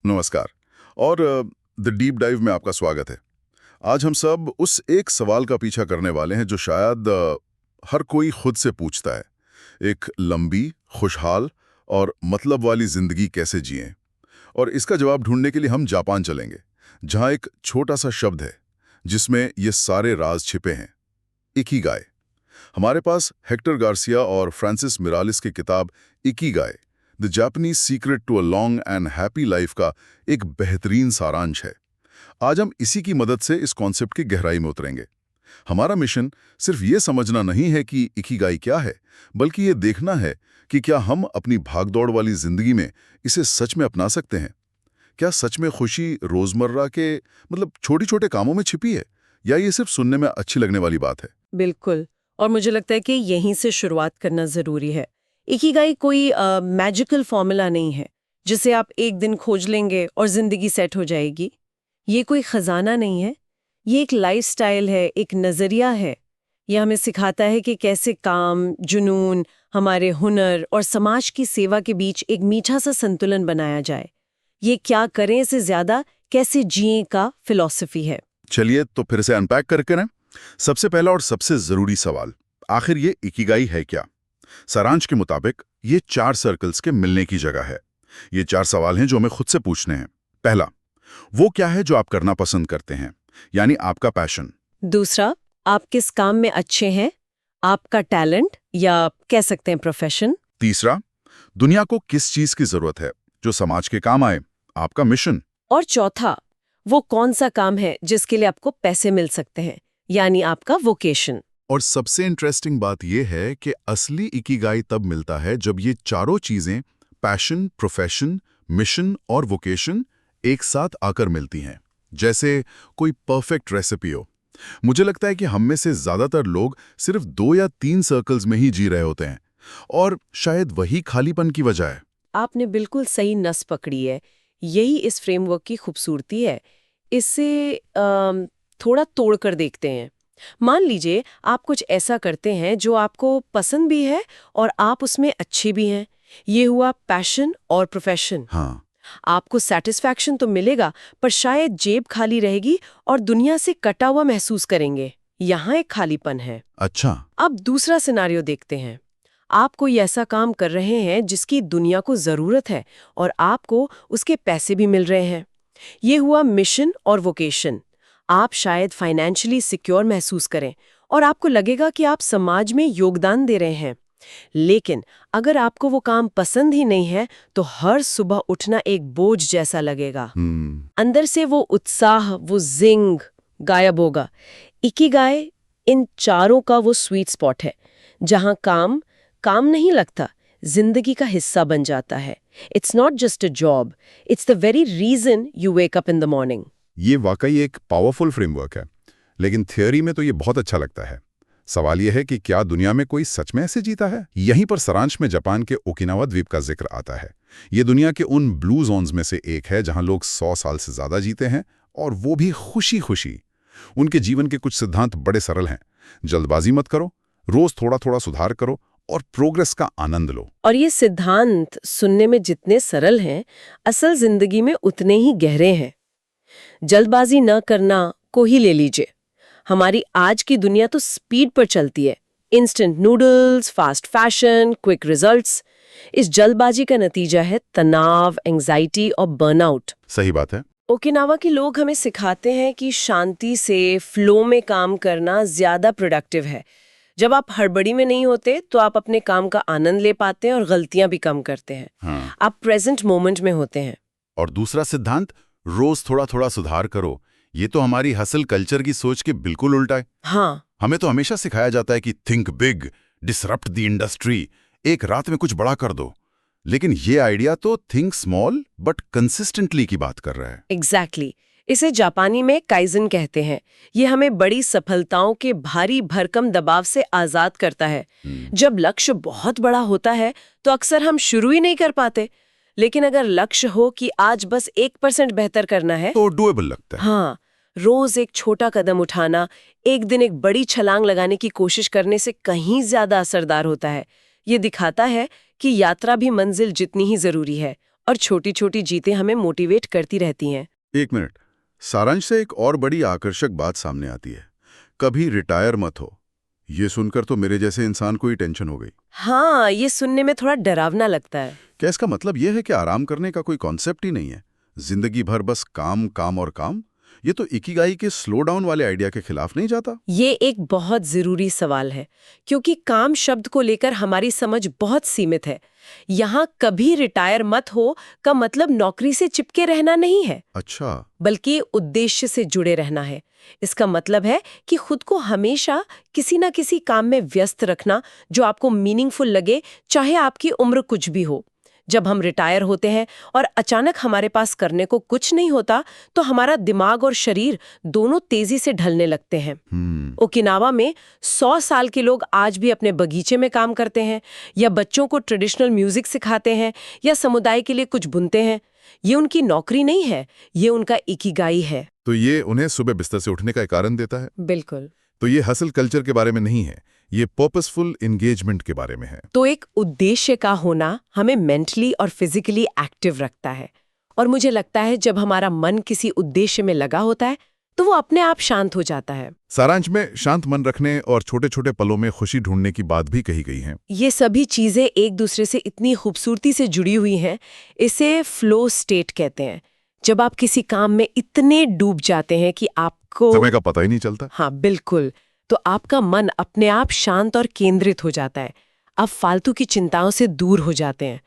नमस्कार। और the deep dive में आपका स्वागत है। आज हम सब उस एक सवाल का पीछा करने वाले हैं जो शायद हर कोई खुद से पूछता है। एक लंबी, खुशहाल और मतलब वाली जिंदगी कैसे जिएं? और इसका जवाब ढूंढने के लिए हम जापान चलेंगे, जहां एक छोटा सा शब्द है जिसमें ये सारे राज छिपे हैं, इकिगाई। हमारे पास हेक्टर गार्सिया और फ्रांसिस मिरालिस की किताब ikigai, the Japanese secret to a long and happy life का एक बेहतरीन सारांश है। आज हम इसी की मदद से इस कॉन्सेप्ट की गहराई में उतरेंगे। हमारा मिशन सिर्फ ये समझना नहीं है कि इकिगाई क्या है, बल्कि ये देखना है कि क्या हम अपनी भागदौड़ वाली जिंदगी में इसे सच में अपना सकते हैं। क्या सच में खुशी रोजमर्रा के छोटे छोटे कामों में छिपी है, या ये सिर्फ सुनने में अच्छी लगने वाली बात है? बिल्कुल। और मुझे लगता है कि यहीं से शुरुआत करना ज़रूरी है। इकिगाई कोई मैजिकल फॉर्मूला नहीं है जिसे आप एक दिन खोज लेंगे और ज़िंदगी सेट हो जाएगी। ये कोई ख़जाना नहीं है, ये एक लाइफ़स्टाइल है, एक नज़रिया है। ये हमें सिखाता है कि कैसे काम, जुनून, हमारे हुनर और समाज की सेवा के बीच एक मीठा सा संतुलन बनाया जाए। ये क्या करें से ज़्यादा कैसे जिएं का फिलॉसफी है। चलिए तो फिर से अनपैक करके ना। सबसे पहला और सबसे जरूरी सवाल, आखिर ये इकिगाई है क्या? सारांश के मुताबिक ये 4 सर्कल्स के मिलने की जगह है। ये 4 सवाल हैं जो हमें खुद से पूछने हैं। पहला, वो क्या है जो आप करना पसंद करते हैं, यानी आपका पैशन। दूसरा, आप किस काम में अच्छे हैं, आपका टैलेंट या कह सकते हैं प्रोफेशन। तीसरा, दुनिया को किस चीज की जरूरत है जो समाज के काम आए, आपका मिशन। और चौथा, वो कौन सा काम है जिसके लिए आपको पैसे मिल सकते हैं, यानी आपका वोकेशन। और सबसे इंटरेस्टिंग बात यह है कि असली इकिगाई तब मिलता है जब ये चारों चीजें, पैशन, प्रोफेशन, मिशन और वोकेशन, एक साथ आकर मिलती हैं। जैसे कोई परफेक्ट रेसिपी हो। मुझे लगता है कि हम में से ज्यादातर लोग सिर्फ 2 या 3 सर्कल्स में ही जी रहे होते हैं, और शायद वही खालीपन की वजह है। आपने बिल्कुल सही नस पकड़ी है। यही इस फ्रेमवर्क की खूबसूरती है। इसे थोड़ा तोड़कर देखते हैं। मान लीजिए आप कुछ ऐसा करते हैं जो आपको पसंद भी है और आप उसमें अच्छे भी हैं। ये हुआ पैशन और प्रोफेशन। हाँ। आपको सेटिस्फैक्शन तो मिलेगा, पर शायद जेब खाली रहेगी और दुनिया से कटा हुआ महसूस करेंगे। यहाँ एक खालीपन है। अच्छा। अब दूसरा सिनारियो देखते हैं। आप कोई ऐसा काम कर रहे हैं जिसकी दुनिया को जरूरत है और आपको उसके पैसे भी मिल रहे हैं। ये हुआ मिशन और वोकेशन। आप शायद फाइनेंशियली सिक्योर महसूस करें और आपको लगेगा कि आप समाज में योगदान दे रहे हैं। लेकिन अगर आपको वो काम पसंद ही नहीं है तो हर सुबह उठना एक बोझ जैसा लगेगा। अंदर से वो उत्साह, वो जिंग गायब होगा। इकिगाई इन चारों का वो स्वीट स्पॉट है जहां काम काम नहीं लगता, जिंदगी का हिस्सा बन जाता है। It's not just a job, it's the very reason you wake up in the morning. ये वाकई एक पावरफुल फ्रेमवर्क है, लेकिन थियोरी में तो ये बहुत अच्छा लगता है। सवाल यह है कि क्या दुनिया में कोई सच में ऐसे जीता है? यहीं पर सारांश में जापान के ओकिनावा द्वीप का जिक्र आता है। ये दुनिया के उन ब्लू जोन्स में से एक है जहां लोग 100 साल से ज्यादा जीते हैं, और वो भी खुशी खुशी। उनके जीवन के कुछ सिद्धांत बड़े सरल हैं। जल्दबाजी मत करो, रोज थोड़ा थोड़ा सुधार करो और प्रोग्रेस का आनंद लो। और ये सिद्धांत सुनने में जितने सरल हैं, असल जिंदगी में उतने ही गहरे हैं। जल्दबाजी न करना को ही ले लीजिए। हमारी आज की दुनिया तो स्पीड पर चलती है। Instant noodles, fast fashion, quick results. इस जल्दबाजी का नतीजा है तनाव, एंजाइटी और बर्नआउट। सही बात है। ओकिनावा के लोग हमें सिखाते हैं कि शांति से, फ्लो में काम करना ज्यादा प्रोडक्टिव है। जब आप हड़बड़ी में नहीं होते तो आप अपने काम का आनंद ले पाते हैं और गलतियां भी कम करते हैं। हाँ। आप प्रेजेंट मोमेंट में होते हैं। और दूसरा सिद्धांत, रोज थोड़ा थोड़ा सुधार करो, ये तो हमारी हसल कल्चर की सोच के बिल्कुल उल्टा है। हाँ, हमें तो हमेशा सिखाया जाता है कि think big, disrupt the industry, एक रात में कुछ बड़ा कर दो। लेकिन ये आइडिया तो थिंक स्मॉल बट कंसिस्टेंटली की बात कर रहा है। एग्जैक्टली। इसे जापानी में काइजन कहते हैं। ये हमें बड़ी सफलताओं के भारी भरकम दबाव से आजाद करता है। जब लक्ष्य बहुत बड़ा होता है तो अक्सर हम शुरू ही नहीं कर पाते। लेकिन अगर लक्ष्य हो कि आज बस 1% बेहतर करना है तो डुएबल लगता है। हाँ, रोज एक छोटा कदम उठाना, एक दिन एक बड़ी छलांग लगाने की कोशिश करने से कहीं ज्यादा असरदार होता है। ये दिखाता है कि यात्रा भी मंजिल जितनी ही जरूरी है और छोटी छोटी जीतें हमें मोटिवेट करती रहती हैं। एक मिनट, सारांश से एक और बड़ी आकर्षक बात सामने आती है, कभी रिटायर मत हो। ये सुनकर तो मेरे जैसे इंसान को ही टेंशन हो गई। हाँ, ये सुनने में थोड़ा डरावना लगता है। क्या इसका मतलब यह है कि आराम करने का कोई कॉन्सेप्ट ही नहीं है, जिंदगी भर बस काम काम और काम? ये तो इकिगाई के स्लो डाउन वाले आइडिया के खिलाफ नहीं जाता? ये एक बहुत जरूरी सवाल है, क्योंकि काम शब्द को लेकर हमारी समझ बहुत सीमित है। यहाँ कभी रिटायर मत हो का मतलब नौकरी से चिपके रहना नहीं है, अच्छा, बल्कि उद्देश्य से जुड़े रहना है। इसका मतलब है कि खुद को हमेशा किसी न किसी काम में व्यस्त रखना जो आपको मीनिंगफुल लगे, चाहे आपकी उम्र कुछ भी हो। जब हम रिटायर होते हैं और अचानक हमारे पास करने को कुछ नहीं होता, तो हमारा दिमाग और शरीर दोनों तेजी से ढलने लगते हैं। ओकिनावा में 100 साल के लोग आज भी अपने बगीचे में काम करते हैं, या बच्चों को ट्रेडिशनल म्यूजिक सिखाते हैं, या समुदाय के लिए कुछ बुनते हैं। ये उनकी नौकरी नहीं है, ये उनका इकिगाई है। तो ये उन्हें सुबह बिस्तर से उठने का एक कारण देता है। बिल्कुल। तो ये हसल कल्चर के बारे में नहीं है, ये पर्पसफुल एंगेजमेंट के बारे में है। तो एक उद्देश्य का होना हमें मेंटली और फिजिकली एक्टिव रखता है, और मुझे लगता है जब हमारा मन किसी उद्देश्य में लगा होता है तो वो अपने आप शांत हो जाता है। सारांश में शांत मन रखने और छोटे छोटे पलों में खुशी ढूंढने की बात भी कही गई है। ये सभी चीजें एक दूसरे से इतनी खूबसूरती से जुड़ी हुई हैं, इसे फ्लो स्टेट कहते हैं। जब आप किसी काम में इतने डूब जाते हैं कि आपको समय का पता ही नहीं चलता। हाँ बिल्कुल, तो आपका मन अपने आप शांत और केंद्रित हो जाता है। आप फालतू की चिंताओं से दूर हो जाते हैं,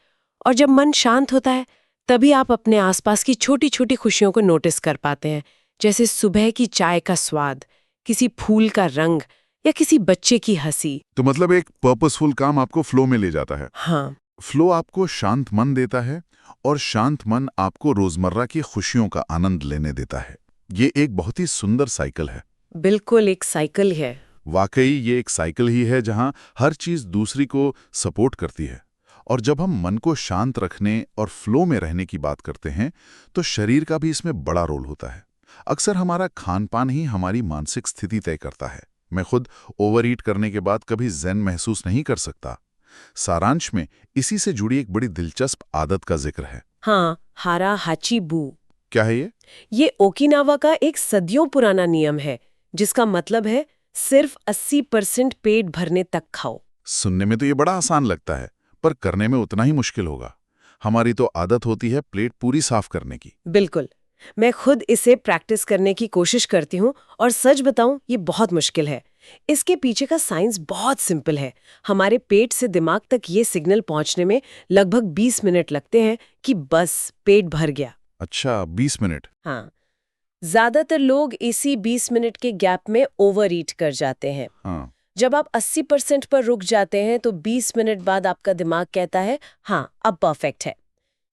और जब मन शांत होता है तभी आप अपने आसपास की छोटी छोटी खुशियों को नोटिस कर पाते हैं, जैसे सुबह की चाय का स्वाद, किसी फूल का रंग, या किसी बच्चे की हंसी। तो मतलब एक पर्पसफुल काम आपको फ्लो में ले जाता है। हाँ, फ्लो आपको शांत मन देता है, और शांत मन आपको रोजमर्रा की खुशियों का आनंद लेने देता है। ये एक बहुत ही सुंदर साइकिल है। बिल्कुल एक साइकिल है। वाकई ये एक साइकिल ही है जहां हर चीज दूसरी को सपोर्ट करती है। और जब हम मन को शांत रखने और फ्लो में रहने की बात करते हैं, तो शरीर का भी इसमें बड़ा रोल होता है। अक्सर हमारा खानपान ही हमारी मानसिक स्थिति तय करता है। मैं खुद ओवरईट करने के बाद कभी ज़ेन महसूस नहीं कर सकता। सारांश में इसी से जुड़ी एक बड़ी दिलचस्प आदत का जिक्र है। हाँ, हारा हाची बू। क्या है ये? ये ओकिनावा का एक सदियों पुराना नियम है, जिसका मतलब है सिर्फ 80% पेट भरने तक खाओ। सुनने में तो ये बड़ा आसान लगता है, पर करने में उतना ही मुश्किल होगा। हमारी तो आदत होती है प्लेट पूरी साफ करने की। बिल्कुल, मैं खुद इसे प्रैक्टिस करने की कोशिश करती हूँ, और सच बताऊं ये बहुत मुश्किल है। इसके पीछे का साइंस बहुत सिंपल है। हमारे पेट से दिमाग तक ये सिग्नल पहुंचने में लगभग 20 मिनट लगते हैं कि बस पेट भर गया। अच्छा, 20 मिनट? हाँ, ज्यादातर लोग इसी 20 मिनट के गैप में ओवर ईट कर जाते हैं। हाँ। जब आप 80% पर रुक जाते हैं तो 20 मिनट बाद आपका दिमाग कहता है हाँ अब परफेक्ट है।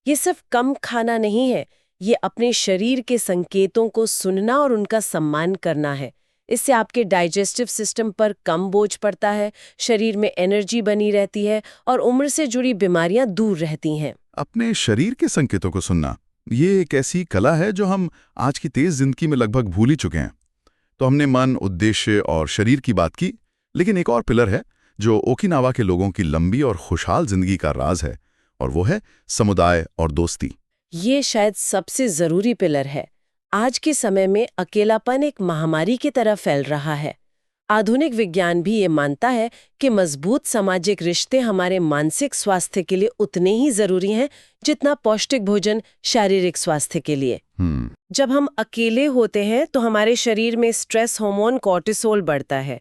ये सिर्फ कम खाना नहीं है, ये अपने शरीर के संकेतों को सुनना और उनका सम्मान करना है। इससे आपके डाइजेस्टिव सिस्टम पर कम बोझ पड़ता है, शरीर में एनर्जी बनी रहती है, और उम्र से जुड़ी बीमारियां दूर रहती हैं। अपने शरीर के संकेतों को सुनना, ये एक ऐसी कला है जो हम आज की तेज जिंदगी में लगभग भूल ही चुके हैं। तो हमने मन, उद्देश्य और शरीर की बात की, लेकिन एक और पिलर है जो ओकिनावा के लोगों की लंबी और खुशहाल जिंदगी का राज है, और वो है समुदाय और दोस्ती। ये शायद सबसे जरूरी पिलर है। आज के समय में अकेलापन एक महामारी की तरह फैल रहा है। आधुनिक विज्ञान भी ये मानता है कि मजबूत सामाजिक रिश्ते हमारे मानसिक स्वास्थ्य के लिए उतने ही जरूरी हैं जितना पौष्टिक भोजन शारीरिक स्वास्थ्य के लिए। जब हम अकेले होते हैं तो हमारे शरीर में स्ट्रेस हार्मोन कॉर्टिसोल बढ़ता है,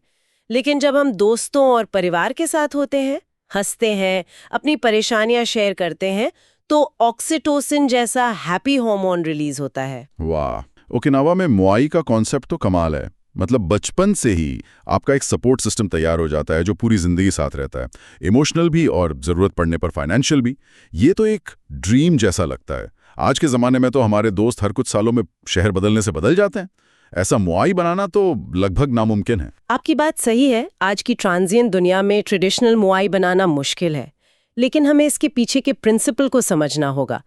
लेकिन जब हम दोस्तों और परिवार के साथ होते हैं, हंसते हैं, अपनी परेशानियां शेयर करते हैं, तो ऑक्सीटोसिन जैसा हैप्पी हार्मोन रिलीज होता है। वाह, ओकिनावा में मुआई का कॉन्सेप्ट तो कमाल है। मतलब बचपन से ही आपका एक सपोर्ट सिस्टम तैयार हो जाता है जो पूरी जिंदगी साथ रहता है, इमोशनल भी और जरूरत पड़ने पर फाइनेंशियल भी। ये तो एक ड्रीम जैसा लगता है। आज के जमाने में तो हमारे दोस्त हर कुछ सालों में शहर बदलने से बदल जाते हैं। ऐसा मुआई बनाना तो लगभग नामुमकिन है। आपकी बात सही है, आज की ट्रांजिएंट दुनिया में ट्रेडिशनल मुआई बनाना मुश्किल है, लेकिन हमें इसके पीछे के प्रिंसिपल को समझना होगा।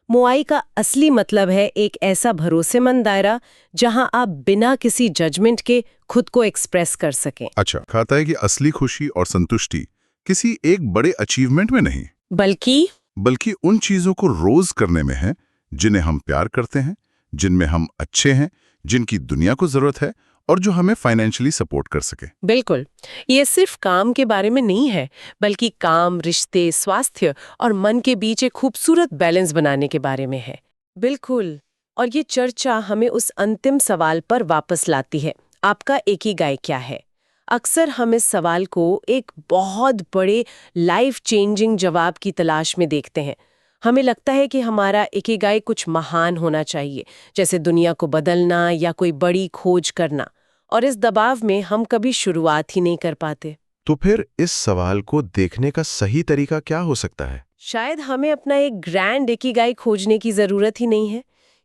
मुआई का असली मतलब है एक ऐसा भरोसेमंद दायरा जहां आप बिना किसी जजमेंट के खुद को एक्सप्रेस कर सकें। अच्छा, खाता है कि असली खुशी और संतुष्टि किसी एक बड़े अचीवमेंट में नहीं, बल्कि बल्कि उन चीजों को रोज करने में है जिन्हें हम प्यार करते हैं, जिनमें हम अच्छे हैं, जिनकी दुनिया को जरूरत है और जो हमें फाइनेंशियली सपोर्ट कर सके। बिल्कुल, ये सिर्फ काम के बारे में नहीं है, बल्कि काम, रिश्ते, स्वास्थ्य और मन के बीच एक खूबसूरत बैलेंस बनाने के बारे में है। बिल्कुल, और ये चर्चा हमें उस अंतिम सवाल पर वापस लाती है, आपका इकिगाई क्या है? अक्सर हम इस सवाल को एक बहुत बड़े लाइफ चेंजिंग जवाब की तलाश में देखते हैं। हमें लगता है कि हमारा इकिगाई कुछ महान होना चाहिए, जैसे दुनिया को बदलना या कोई बड़ी खोज करना, और इस दबाव में हम कभी शुरुआत ही नहीं कर पाते। तो फिर इस सवाल को देखने का सही तरीका क्या हो सकता है? शायद हमें अपना एक ग्रैंड इकिगाई खोजने की जरूरत ही नहीं है।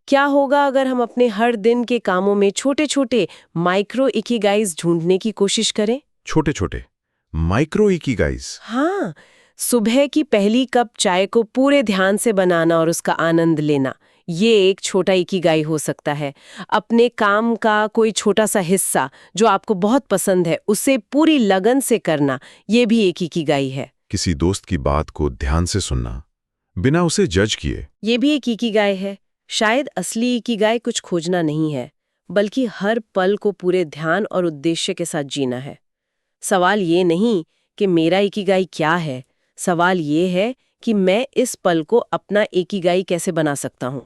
क्या होगा अगर हम अपने हर दिन के कामों में छोटे छोटे माइक्रो इकिगाइज ढूंढने की कोशिश करें? छोटे छोटे माइक्रो इकिगाइज। हाँ, सुबह की पहली कप चाय को पूरे ध्यान से बनाना और उसका आनंद लेना, ये एक छोटा इकिगाई हो सकता है। अपने काम का कोई छोटा सा हिस्सा जो आपको बहुत पसंद है, उसे पूरी लगन से करना, ये भी एक इकिगाई है। किसी दोस्त की बात को ध्यान से सुनना, बिना उसे जज किए, ये भी एक इकिगाई है। शायद असली इकिगाई कुछ खोजना नहीं है, बल्कि हर पल को पूरे ध्यान और उद्देश्य के साथ जीना है। सवाल ये नहीं कि मेरा इकिगाई क्या है, सवाल ये है कि मैं इस पल को अपना इकिगाई कैसे बना सकता हूँ।